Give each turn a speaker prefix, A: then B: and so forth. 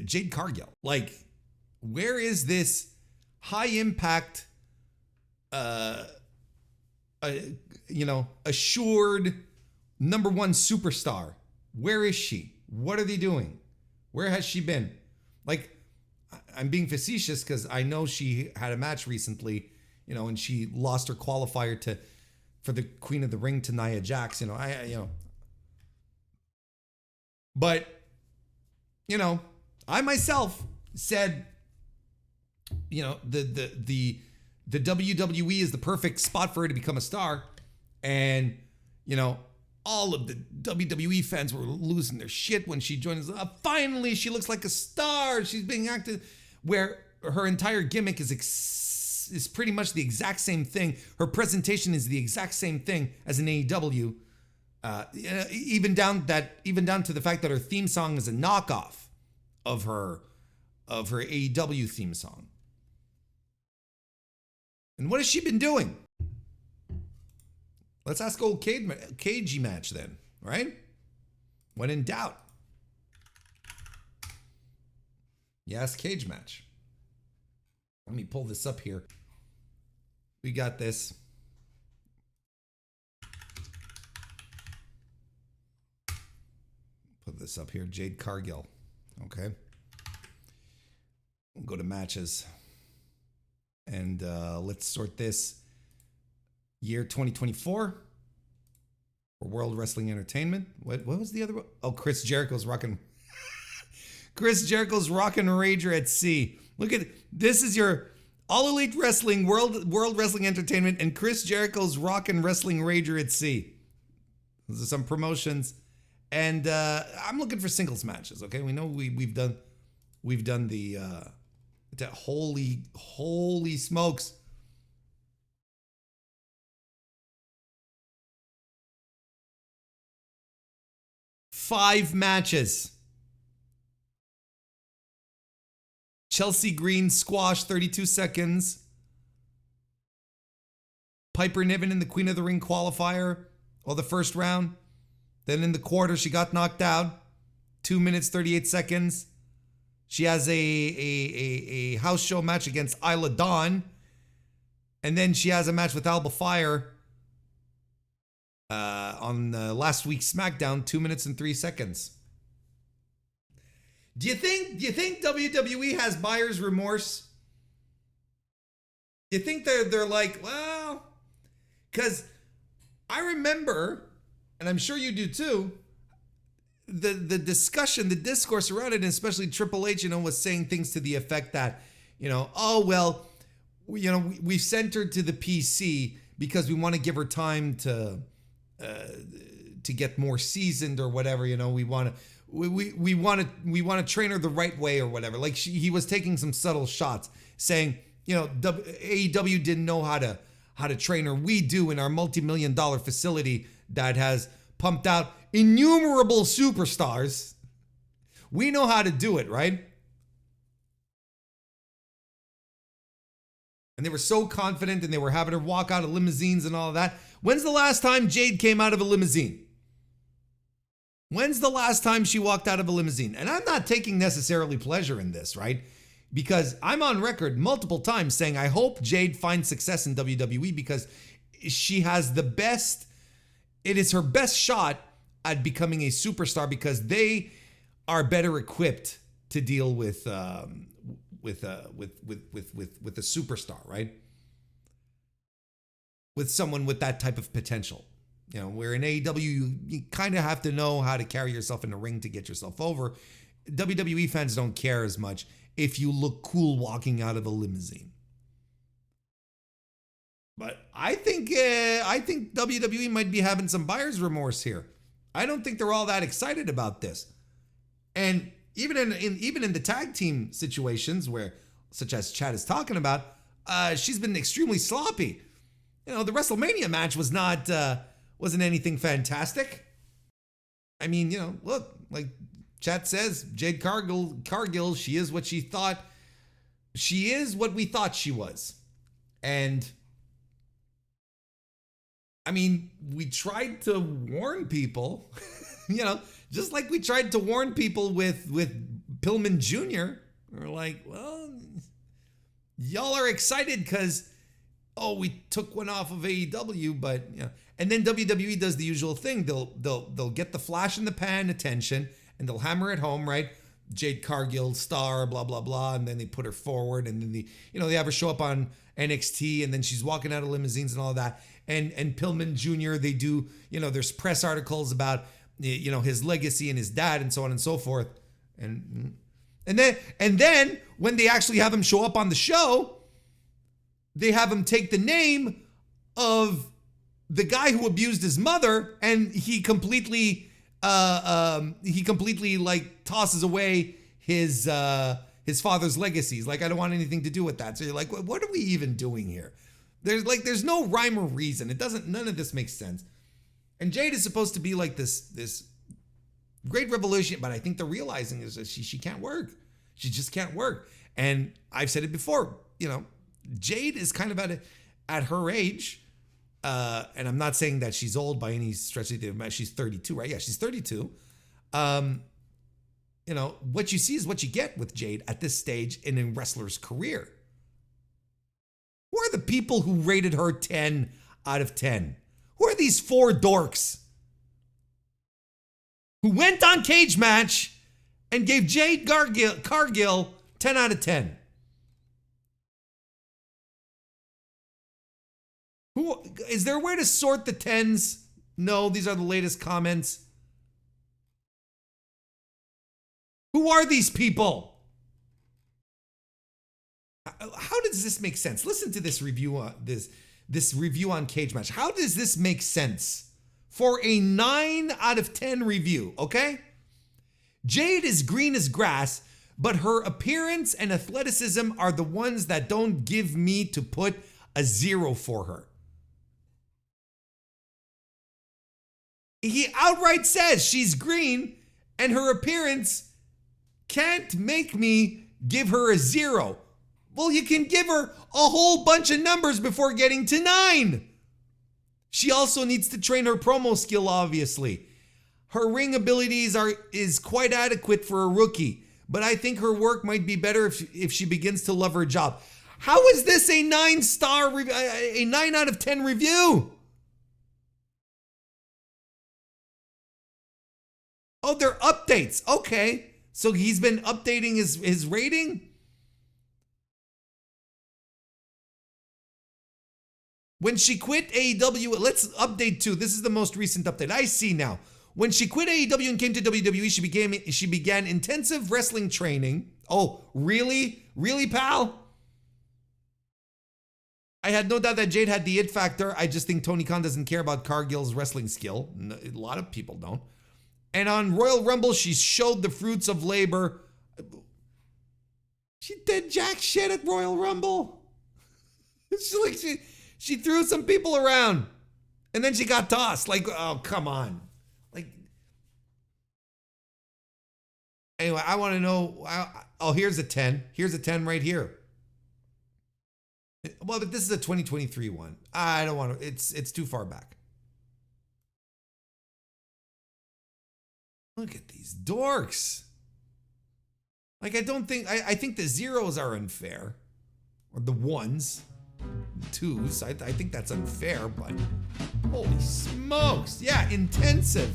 A: Jade Cargill. Like, where is this high impact, assured number one superstar? Where is she? What are they doing? Where has she been? Like, I'm being facetious because I know she had a match recently, and she lost her qualifier for the Queen of the Ring to Nia Jax. But I myself said, the WWE is the perfect spot for her to become a star, and all of the WWE fans were losing their shit when she joined us. Finally, she looks like a star. She's being acted, where her entire gimmick is pretty much the exact same thing. Her presentation is the exact same thing as an AEW. Even down to the fact that her theme song is a knockoff of her AEW theme song. And what has she been doing? Let's ask old cagey match then, right? When in doubt, you ask cage match. Let me pull this up here. We got this. Put this up here. Jade Cargill. Okay. We'll go to matches. And let's sort this. Year 2024 for World Wrestling Entertainment. What was the other one? Oh, Chris Jericho's rocking. Chris Jericho's rockin' Rager at Sea. Look at this. Is your All Elite Wrestling World Wrestling Entertainment and Chris Jericho's rockin' Wrestling Rager at Sea. Those are some promotions, and I'm looking for singles matches. Okay, we know we've done the holy smokes. Five matches. Chelsea Green squash, 32 seconds. Piper Niven in the Queen of the Ring qualifier, the first round. Then in the quarter, she got knocked out. 2 minutes, 38 seconds. She has a house show match against Isla Dawn. And then she has a match with Alba Fire on last week's SmackDown, 2 minutes and 3 seconds. Do you think WWE has buyer's remorse? You think they're like, well, because I remember, and I'm sure you do too, the discussion, the discourse around it, and especially Triple H, was saying things to the effect that, we sent her to the PC because we want to give her time to get more seasoned or whatever. We want to train her the right way or whatever. Like he was taking some subtle shots, saying, AEW didn't know how to train her. We do in our multi-million-dollar facility that has pumped out innumerable superstars. We know how to do it, right? And they were so confident, and they were having her walk out of limousines and all of that. When's the last time Jade came out of a limousine? When's the last time she walked out of a limousine? And I'm not taking necessarily pleasure in this, right? Because I'm on record multiple times saying I hope Jade finds success in WWE because she has it is her best shot at becoming a superstar because they are better equipped to deal with a superstar, right? With someone with that type of potential. Where in AEW, you kind of have to know how to carry yourself in the ring to get yourself over. WWE fans don't care as much if you look cool walking out of a limousine. But I think WWE might be having some buyer's remorse here. I don't think they're all that excited about this. And even in the tag team situations where, such as Chad is talking about, she's been extremely sloppy. The WrestleMania match wasn't anything fantastic. I mean, look, like Chad says, Jade Cargill, she is what she thought. She is what we thought she was. And I mean, we tried to warn people, just like we tried to warn people with Pillman Jr. are like, well, y'all are excited because, oh, we took one off of AEW, but yeah. And then WWE does the usual thing. They'll get the flash in the pan attention and they'll hammer it home, right? Jade Cargill, star, blah, blah, blah. And then they put her forward and then they have her show up on NXT and then she's walking out of limousines and all of that. And Pillman Jr., they do, there's press articles about, his legacy and his dad and so on and so forth. And then when they actually have him show up on the show, they have him take the name of the guy who abused his mother, and he completely like tosses away his father's legacies. Like, I don't want anything to do with that. So you're like, what are we even doing here? There's no rhyme or reason. None of this makes sense. And Jade is supposed to be like this great revolution, but I think the realizing is that she can't work. She just can't work. And I've said it before, Jade is kind of at her age. And I'm not saying that she's old by any stretch of the imagination. She's 32, right? Yeah, she's 32. What you see is what you get with Jade at this stage in a wrestler's career. Who are the people who rated her 10 out of 10? Who are these 4 dorks who went on Cage Match and gave Jade Cargill 10 out of 10? Who is there a way to sort the 10s? No, these are the latest comments. Who are these people? How does this make sense? Listen to this review on this review on Cage Match. How does this make sense for a 9 out of 10 review? Okay, Jade is green as grass, but her appearance and athleticism are the ones that don't give me to put a 0 for her. He outright says she's green and her appearance can't make me give her a 0. Well, you can give her a whole bunch of numbers before getting to 9. She also needs to train her promo skill, obviously. Her ring abilities is quite adequate for a rookie, but I think her work might be better if she begins to love her job. How is this a 9 out of 10 review? Oh, they're updates. Okay. So he's been updating his rating? When she quit AEW, let's update too. This is the most recent update I see now. When she quit AEW and came to WWE, she began intensive wrestling training. Oh, really? Really, pal? I had no doubt that Jade had the it factor. I just think Tony Khan doesn't care about Cargill's wrestling skill. A lot of people don't. And on Royal Rumble, she showed the fruits of labor. She did jack shit at Royal Rumble. She threw some people around. And then she got tossed. Like, oh, come on. Like, anyway, I want to know. Oh, here's a 10. Here's a 10 right here. Well, but this is a 2023 one. I don't want to. It's too far back. Look at these dorks. Like, I think the 0s are unfair. Or the 1s. 2s. I think that's unfair, but holy smokes. Yeah, intensive.